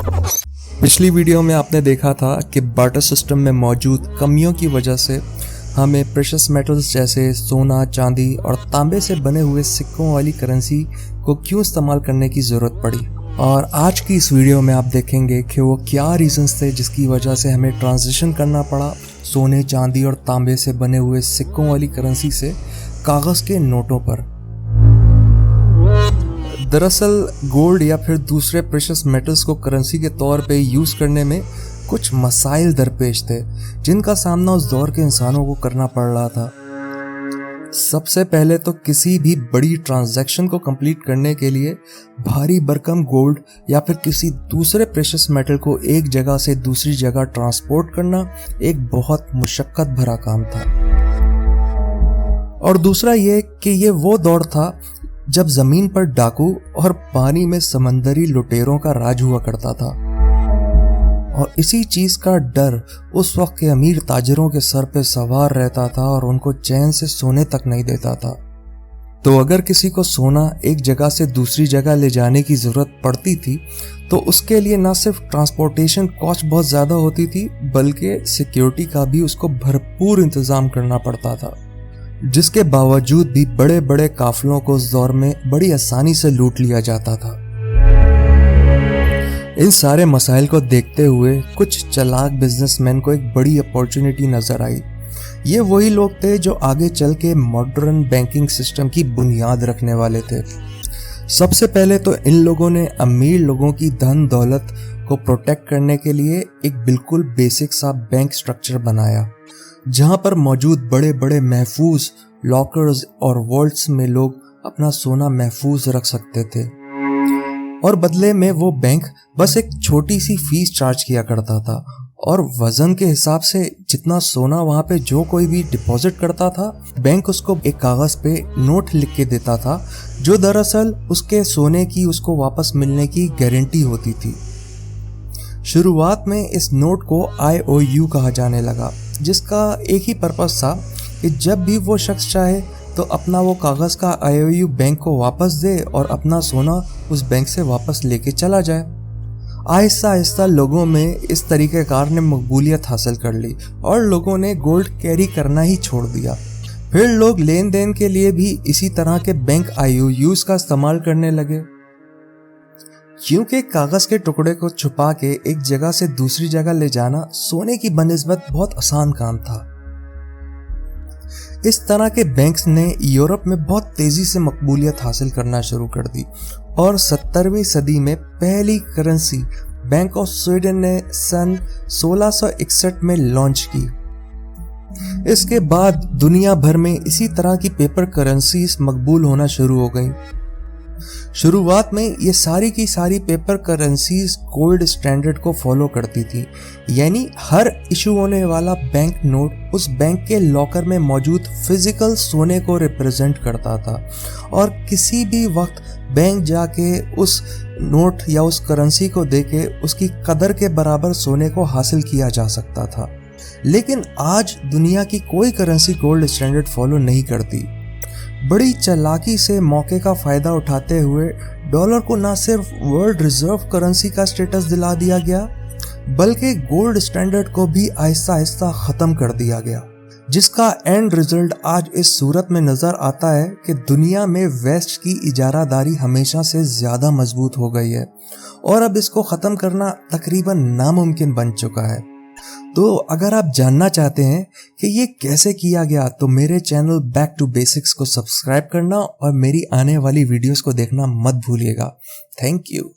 पिछली वीडियो में आपने देखा था कि बार्टर सिस्टम में मौजूद कमियों की वजह से हमें प्रेशियस मेटल्स जैसे सोना, चांदी और तांबे से बने हुए सिक्कों वाली करेंसी को क्यों इस्तेमाल करने की ज़रूरत पड़ी। और आज की इस वीडियो में आप देखेंगे कि वो क्या रीजंस थे जिसकी वजह से हमें ट्रांजिशन करना पड़ा सोने, चांदी और तांबे से बने हुए सिक्कों वाली करेंसी से कागज़ के नोटों पर। दरअसल गोल्ड या फिर दूसरे प्रेशियस मेटल्स को करेंसी के तौर पे यूज़ करने में कुछ मसाइल दरपेश थे जिनका सामना उस दौर के इंसानों को करना पड़ रहा था। सबसे पहले तो किसी भी बड़ी ट्रांजैक्शन को कंप्लीट करने के लिए भारी भरकम गोल्ड या फिर किसी दूसरे प्रेशियस मेटल को एक जगह से दूसरी जगह ट्रांसपोर्ट करना एक बहुत मुशक्कत भरा काम था। और दूसरा ये कि ये वो दौर था जब जमीन पर डाकू और पानी में समंदरी लुटेरों का राज हुआ करता था, और इसी चीज का डर उस वक्त के अमीर ताजिरों के सर पे सवार रहता था और उनको चैन से सोने तक नहीं देता था। तो अगर किसी को सोना एक जगह से दूसरी जगह ले जाने की जरूरत पड़ती थी तो उसके लिए न सिर्फ ट्रांसपोर्टेशन कॉस्ट बहुत ज्यादा होती थी बल्कि सिक्योरिटी का भी उसको भरपूर इंतजाम करना पड़ता था, जिसके बावजूद भी बड़े बड़े काफिलों को उस दौर में बड़ी आसानी से लूट लिया जाता था। इन सारे मसाइल को देखते हुए कुछ चालाक बिजनेसमैन को एक बड़ी अपॉर्चुनिटी नजर आई। ये वही लोग थे जो आगे चल के मॉडर्न बैंकिंग सिस्टम की बुनियाद रखने वाले थे। सबसे पहले तो इन लोगों ने अमीर लोगों की धन दौलत को प्रोटेक्ट करने के लिए एक बिल्कुल बेसिक सा बैंक स्ट्रक्चर बनाया, जहां पर मौजूद बड़े बड़े महफूज लॉकर्स और वॉल्ट्स में लोग अपना सोना महफूज रख सकते थे, और बदले में वो बैंक बस एक छोटी सी फीस चार्ज किया करता था, और वजन के हिसाब से जितना सोना वहां पे जो कोई भी डिपॉजिट करता था बैंक उसको एक कागज पे नोट लिख के देता था, जो दरअसल उसके सोने की उसको वापस मिलने की गारंटी होती थी। शुरुआत में इस नोट को IOU कहा जाने लगा, जिसका एक ही पर्पस था कि जब भी वो शख्स चाहे तो अपना वो कागज़ का IOU बैंक को वापस दे और अपना सोना उस बैंक से वापस लेके चला जाए। आहिस्ता आहिस्ता लोगों में इस तरीक़ेकार ने मकबूलियत हासिल कर ली और लोगों ने गोल्ड कैरी करना ही छोड़ दिया। फिर लोग लेन देन के लिए भी इसी तरह के बैंक IOUs का इस्तेमाल करने लगे, क्योंकि कागज के टुकड़े को छुपा के एक जगह से दूसरी जगह ले जाना सोने की बनिस्बत बहुत आसान काम था। इस तरह के बैंक्स ने यूरोप में बहुत तेजी से मकबूलियत हासिल करना शुरू कर दी, और 17वीं सदी में पहली करेंसी बैंक ऑफ स्वीडन ने सन 1661 में लॉन्च की। इसके बाद दुनिया भर में इसी तरह की पेपर करेंसीज मकबूल होना शुरू हो गई। शुरुआत में ये सारी की सारी पेपर करेंसीज गोल्ड स्टैंडर्ड को फॉलो करती थी, यानी हर इशू होने वाला बैंक नोट उस बैंक के लॉकर में मौजूद फिजिकल सोने को रिप्रेजेंट करता था, और किसी भी वक्त बैंक जाके उस नोट या उस करेंसी को देके उसकी कदर के बराबर सोने को हासिल किया जा सकता था। लेकिन आज दुनिया की कोई करेंसी गोल्ड स्टैंडर्ड फॉलो नहीं करती। बड़ी चालाकी से मौके का फायदा उठाते हुए डॉलर को न सिर्फ वर्ल्ड रिजर्व करेंसी का स्टेटस दिला दिया गया बल्कि गोल्ड स्टैंडर्ड को भी आहिस्ता आहिस्ता खत्म कर दिया गया, जिसका एंड रिजल्ट आज इस सूरत में नजर आता है कि दुनिया में वेस्ट की इजारादारी हमेशा से ज्यादा मजबूत हो गई है और अब इसको खत्म करना तकरीबन नामुमकिन बन चुका है। तो अगर आप जानना चाहते हैं कि ये कैसे किया गया तो मेरे चैनल बैक टू बेसिक्स को सब्सक्राइब करना और मेरी आने वाली वीडियोस को देखना मत भूलिएगा। Thank you.